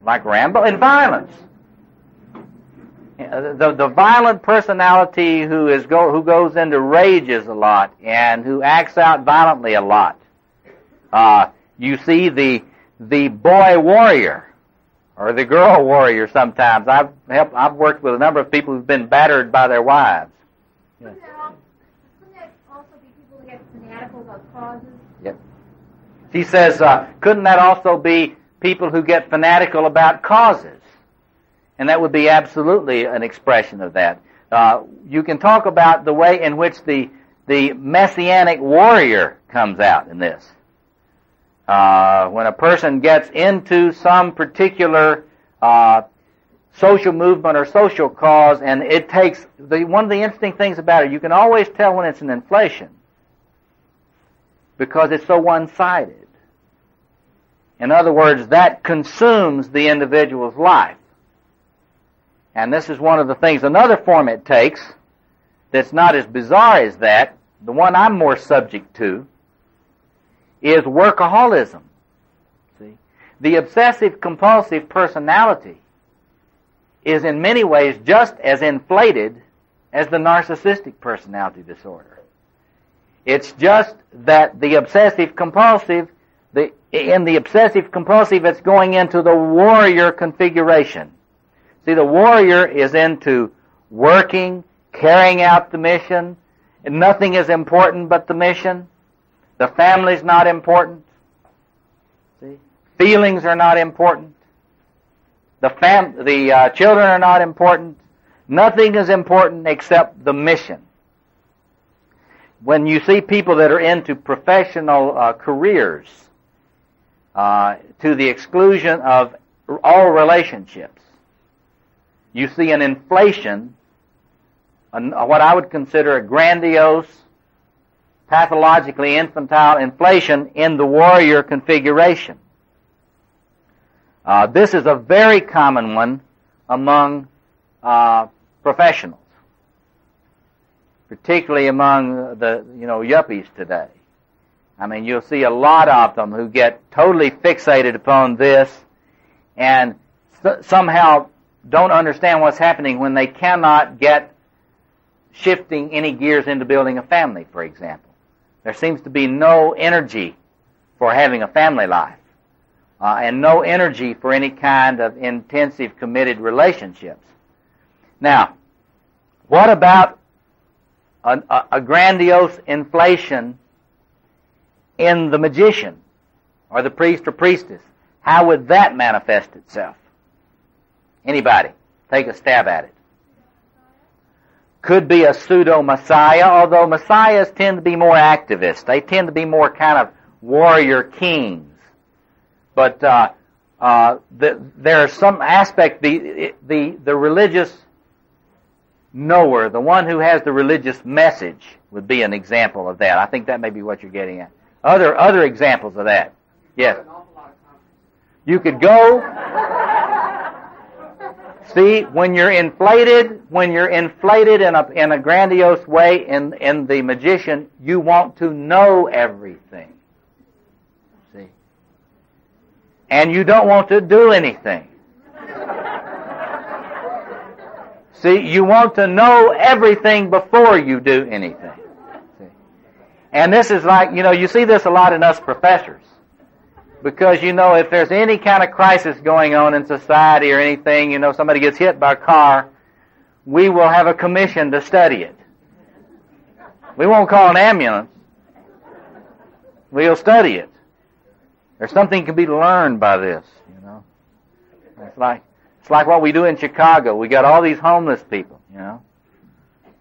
like Rambo, and violence. The violent personality who goes into rages a lot and who acts out violently a lot. You see the boy warrior or the girl warrior sometimes. I've worked with a number of people who've been battered by their wives. Couldn't that also be people who get fanatical about causes? Yep. She says, couldn't that also be people who get fanatical about causes? And that would be absolutely an expression of that. You can talk about the way in which the messianic warrior comes out in this. When a person gets into some particular social movement or social cause, and it takes, one of the interesting things about it, you can always tell when it's an inflation because it's so one-sided. In other words, that consumes the individual's life. And this is one of the things, another form it takes that's not as bizarre as that, the one I'm more subject to, is workaholism. See? The obsessive-compulsive personality is in many ways just as inflated as the narcissistic personality disorder. It's just that the obsessive-compulsive, in the obsessive-compulsive, it's going into the warrior configuration. See, the warrior is into working, carrying out the mission, and nothing is important but the mission. The family's not important. See? Feelings are not important. The children are not important. Nothing is important except the mission. When you see people that are into professional careers to the exclusion of all relationships, you see an inflation, what I would consider a grandiose, pathologically infantile inflation in the warrior configuration. This is a very common one among professionals, particularly among the yuppies today. I mean, you'll see a lot of them who get totally fixated upon this and somehow don't understand what's happening when they cannot get shifting any gears into building a family, for example. There seems to be no energy for having a family life, and no energy for any kind of intensive, committed relationships. Now, what about a grandiose inflation in the magician or the priest or priestess? How would that manifest itself? Anybody? Take a stab at it. Could be a pseudo-messiah, although messiahs tend to be more activists. They tend to be more kind of warrior kings. But there are some aspect, the religious knower, the one who has the religious message would be an example of that. I think that may be what you're getting at. Other examples of that. Yes. You could go... See, when you're inflated in a grandiose way in the magician, you want to know everything. See? And you don't want to do anything. See, you want to know everything before you do anything. See? And this is like, you see this a lot in us professors. Because, if there's any kind of crisis going on in society or anything, somebody gets hit by a car, we will have a commission to study it. We won't call an ambulance. We'll study it. There's something can be learned by this, It's like what we do in Chicago. We got all these homeless people,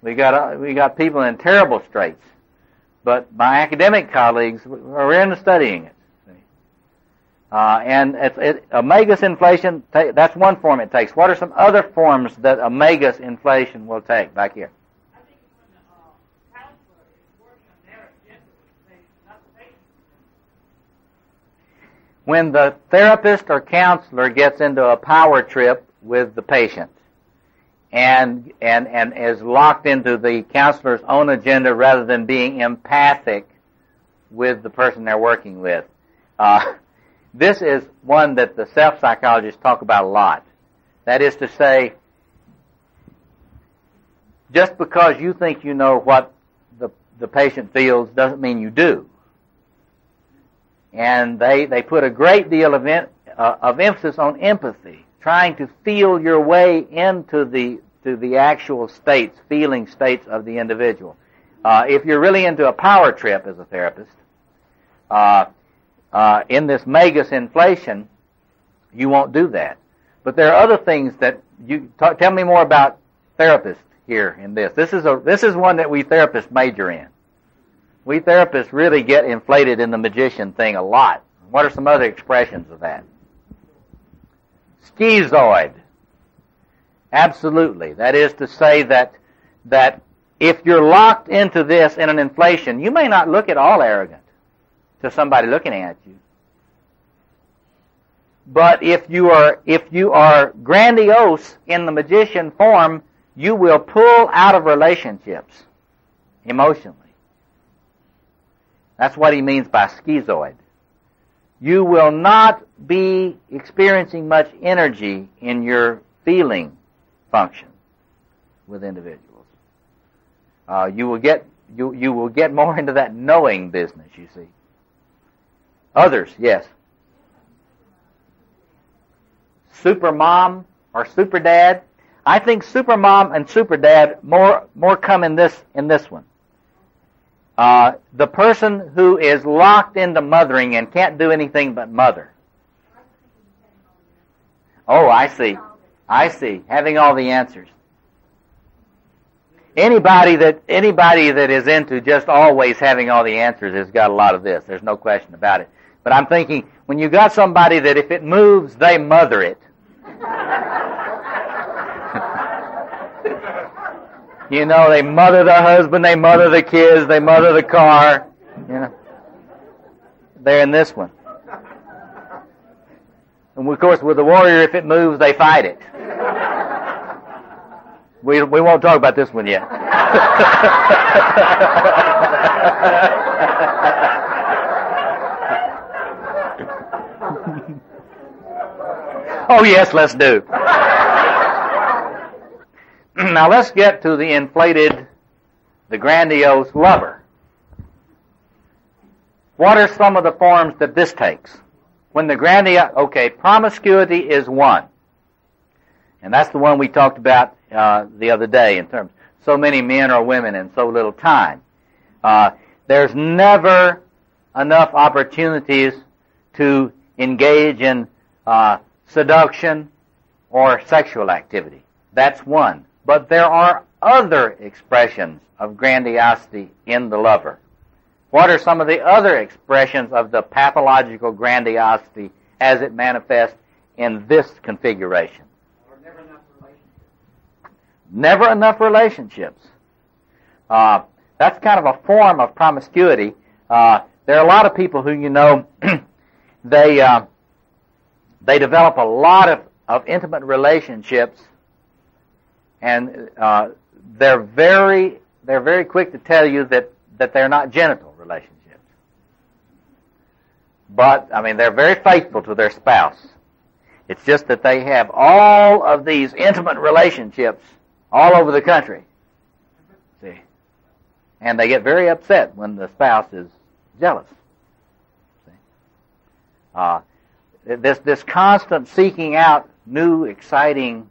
We got people in terrible straits. But my academic colleagues are into studying it. And Omegas inflation, that's one form it takes. What are some other forms that Omegas inflation will take back here? I think when the counselor is working on their agenda with the patient, not the patient. When the therapist or counselor gets into a power trip with the patient and is locked into the counselor's own agenda rather than being empathic with the person they're working with, This is one that the self-psychologists talk about a lot. That is to say, just because you think you know what the patient feels doesn't mean you do. And they put a great deal of emphasis on empathy, trying to feel your way into the actual states, feeling states of the individual. If you're really into a power trip as a therapist, in this magus inflation, you won't do that. But there are other things that tell me more about therapists here in this. This is one that we therapists major in. We therapists really get inflated in the magician thing a lot. What are some other expressions of that? Schizoid. Absolutely. That is to say that if you're locked into this in an inflation, you may not look at all arrogant to somebody looking at you. But if you are grandiose in the magician form, you will pull out of relationships emotionally. That's what he means by schizoid. You will not be experiencing much energy in your feeling function with individuals. You will get more into that knowing business, you see. Others, yes. Super mom or super dad. I think super mom and super dad more come in this one. The person who is locked into mothering and can't do anything but mother. Oh, I see. Having all the answers. Anybody that is into just always having all the answers has got a lot of this. There's no question about it. But I'm thinking, when you got somebody that if it moves, they mother it. You know, they mother the husband, they mother the kids, they mother the car. You know, they're in this one. And of course, with the warrior, if it moves, they fight it. We won't talk about this one yet. Oh yes, let's do. Now let's get to the inflated, the grandiose lover. What are some of the forms that this takes? When the promiscuity is one. And that's the one we talked about the other day in terms of so many men or women in so little time. There's never enough opportunities to engage in seduction or sexual activity. That's one. But there are other expressions of grandiosity in the lover. What are some of the other expressions of the pathological grandiosity as it manifests in this configuration? Or never enough relationships. Never enough relationships. That's kind of a form of promiscuity. There are a lot of people who, you know, they develop a lot of intimate relationships, and they're very quick to tell you that they're not genital relationships. But I mean, they're very faithful to their spouse. It's just that they have all of these intimate relationships all over the country. See, and they get very upset when the spouse is jealous. See, this constant seeking out new, exciting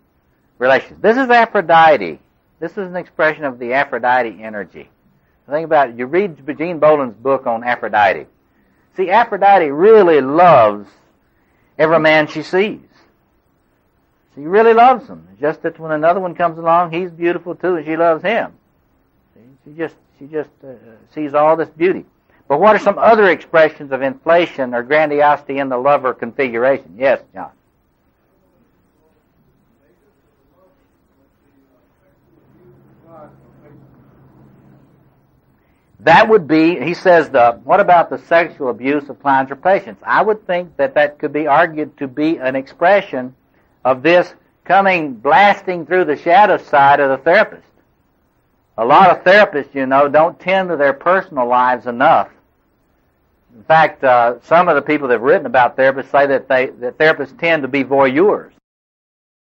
relations. This is Aphrodite. This is an expression of the Aphrodite energy. Think about it. You read Gene Boland's book on Aphrodite. See, Aphrodite really loves every man she sees. She really loves them. It's just that when another one comes along, he's beautiful too, and she loves him. See? She just sees all this beauty. But what are some other expressions of inflation or grandiosity in the lover configuration? Yes, John. That would be, he says, what about the sexual abuse of clients or patients? I would think that could be argued to be an expression of this coming blasting through the shadow side of the therapist. A lot of therapists, you know, don't tend to their personal lives enough. In fact, some of the people that have written about therapists say that therapists tend to be voyeurs.